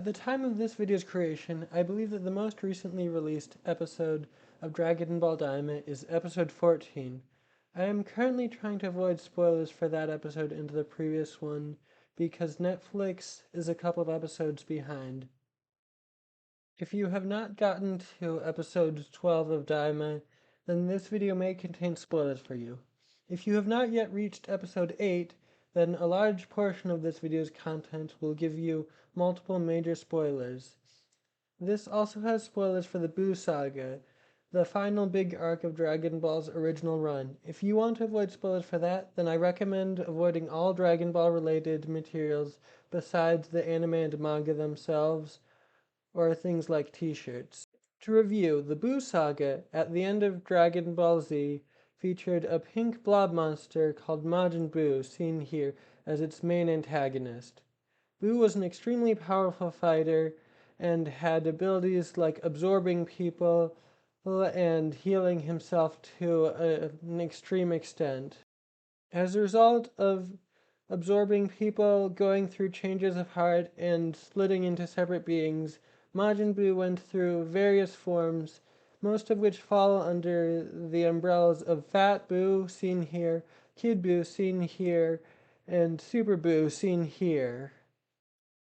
At the time of this video's creation, I believe that the most recently released episode of Dragon Ball Daima is episode 14. I am currently trying to avoid spoilers for that episode and the previous one because Netflix is a couple of episodes behind. If you have not gotten to episode 12 of Daima, then this video may contain spoilers for you. If you have not yet reached episode 8, then a large portion of this video's content will give you multiple major spoilers. This also has spoilers for the Buu saga, the final big arc of Dragon Ball's original run. If you want to avoid spoilers for that, then I recommend avoiding all Dragon Ball related materials besides the anime and manga themselves, or things like t-shirts. To review, the Buu saga at the end of Dragon Ball Z featured a pink blob monster called Majin Buu, seen here as its main antagonist. Buu was an extremely powerful fighter and had abilities like absorbing people and healing himself to an extreme extent. As a result of absorbing people, going through changes of heart, and splitting into separate beings, Majin Buu went through various forms, most of which fall under the umbrellas of Fat Buu, seen here, Kid Buu, seen here, and Super Buu, seen here.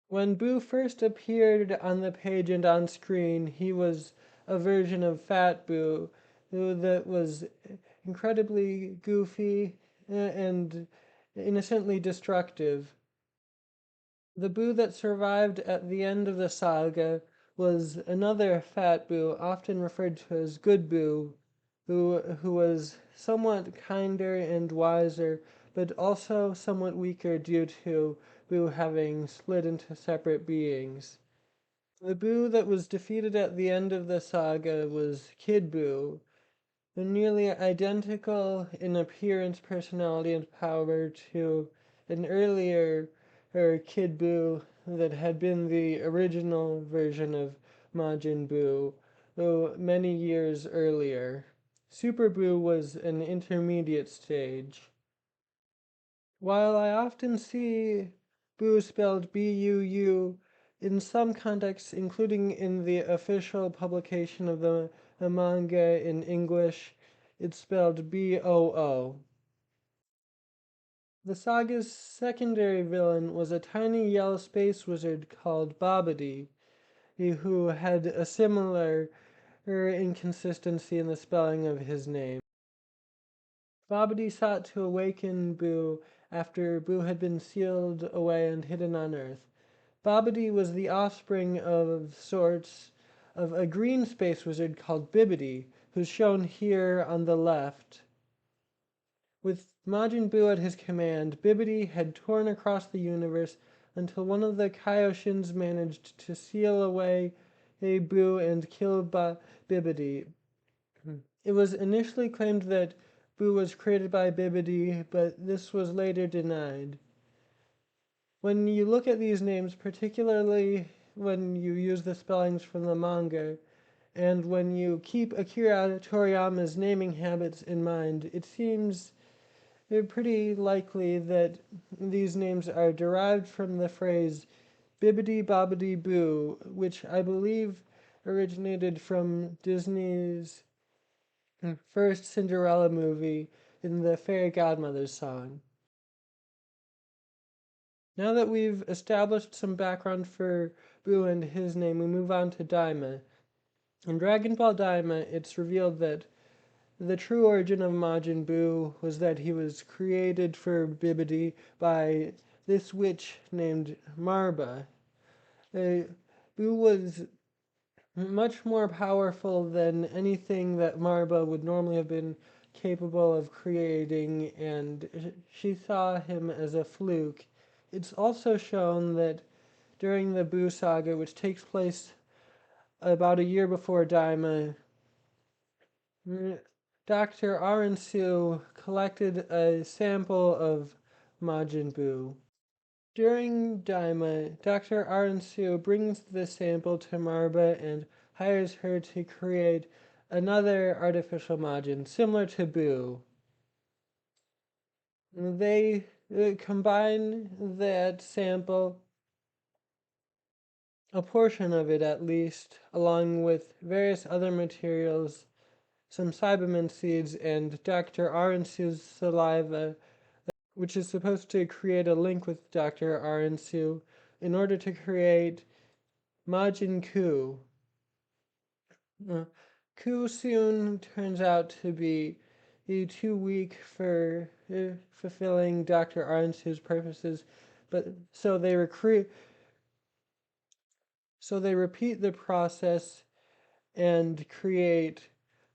When Buu first appeared on the page and on screen, he was a version of Fat Buu that was incredibly goofy and innocently destructive. The Buu that survived at the end of the saga was another Fat Buu, often referred to as Good Buu, who was somewhat kinder and wiser, but also somewhat weaker due to Buu having split into separate beings. The Buu that was defeated at the end of the saga was Kid Buu, nearly identical in appearance, personality, and power to an earlier Kid Buu that had been the original version of Majin Buu, though many years earlier. Super Buu was an intermediate stage. While I often see Buu spelled B-U-U, in some contexts, including in the official publication of the manga in English, it's spelled B-O-O. The saga's secondary villain was a tiny yellow space wizard called Babidi, who had a similar inconsistency in the spelling of his name. Babidi sought to awaken Buu after Buu had been sealed away and hidden on Earth. Babidi was the offspring of sorts of a green space wizard called Bibidi, who's shown here on the left. With Majin Buu at his command, Bibidi had torn across the universe until one of the Kaioshins managed to seal away Buu and kill Bibidi. It was initially claimed that Buu was created by Bibidi, but this was later denied. When you look at these names, particularly when you use the spellings from the manga, and when you keep Akira Toriyama's naming habits in mind, it seems pretty likely that these names are derived from the phrase Bibbidi Bobbidi Boo, which I believe originated from Disney's first Cinderella movie in the Fairy Godmother's song. Now that we've established some background for Buu and his name, we move on to Daima. In Dragon Ball Daima, it's revealed that the true origin of Majin Buu was that he was created for Bibidi by this witch named Marba. Buu was much more powerful than anything that Marba would normally have been capable of creating, and she saw him as a fluke. It's also shown that during the Buu saga, which takes place about a year before Daima, Dr. Aransu collected a sample of Majin Buu. During Daima, Dr. Aransu brings the sample to Marba and hires her to create another artificial Majin, similar to Buu. They combine that sample a portion of it at least, along with various other materials, some Cybermen seeds, and Dr. Arensu's saliva, which is supposed to create a link with Dr. Arensu in order to create Majin Buu. Uh, Ku soon turns out to be too weak for fulfilling Dr. Arensu's purposes, but so they repeat the process and create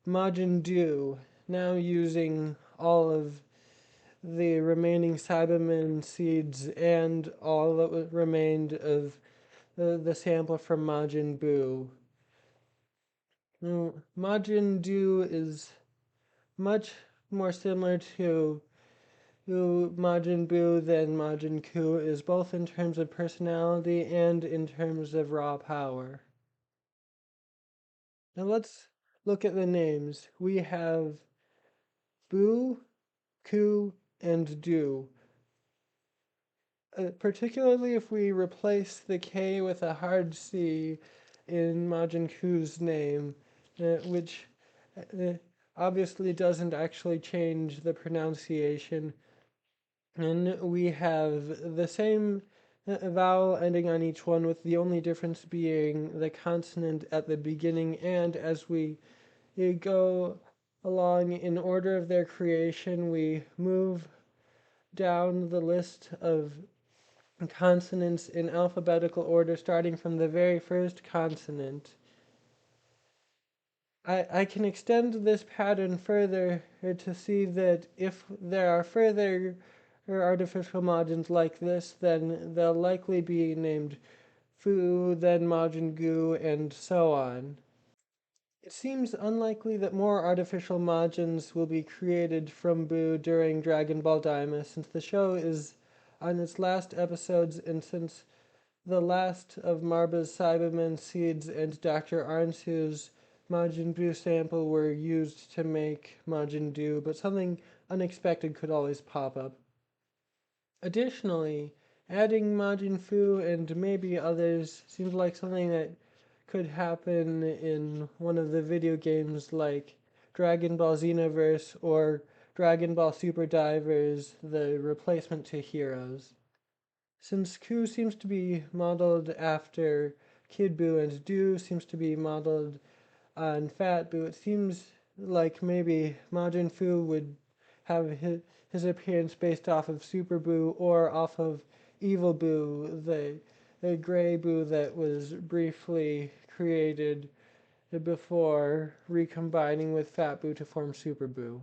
Majin Duu, now using all of the remaining Cybermen seeds and all that remained of the sample from Majin Buu. Majin Duu is much more similar to Majin Buu than Majin Buu is, both in terms of personality and in terms of raw power. Now let's look at the names. We have Buu, Ku, and Do. Particularly if we replace the K with a hard C in Majin Buu's name, which uh, obviously doesn't actually change the pronunciation. And we have the same vowel ending on each one, with the only difference being the consonant at the beginning. And as we go along in order of their creation, we move down the list of consonants in alphabetical order, starting from the very first consonant. I can extend this pattern further to see that if there are further artificial margins like this, then they'll likely be named Fu, then Majin Gu, and so on. It seems unlikely that more artificial margins will be created from Buu during Dragon Ball Daima, since the show is on its last episodes, and since the last of Marba's Cybermen seeds and Dr. Arnsu's Majin Buu sample were used to make Majin Duu, but something unexpected could always pop up. Additionally, adding Majin Fu and maybe others seems like something that could happen in one of the video games like Dragon Ball Xenoverse or Dragon Ball Super Divers, the replacement to Heroes. Since Ku seems to be modeled after Kid Buu and Do seems to be modeled on Fat Buu, it seems like maybe Majin Fu would have his appearance based off of Super Buu or off of Evil Buu, the gray Buu that was briefly created before recombining with Fat Buu to form Super Buu.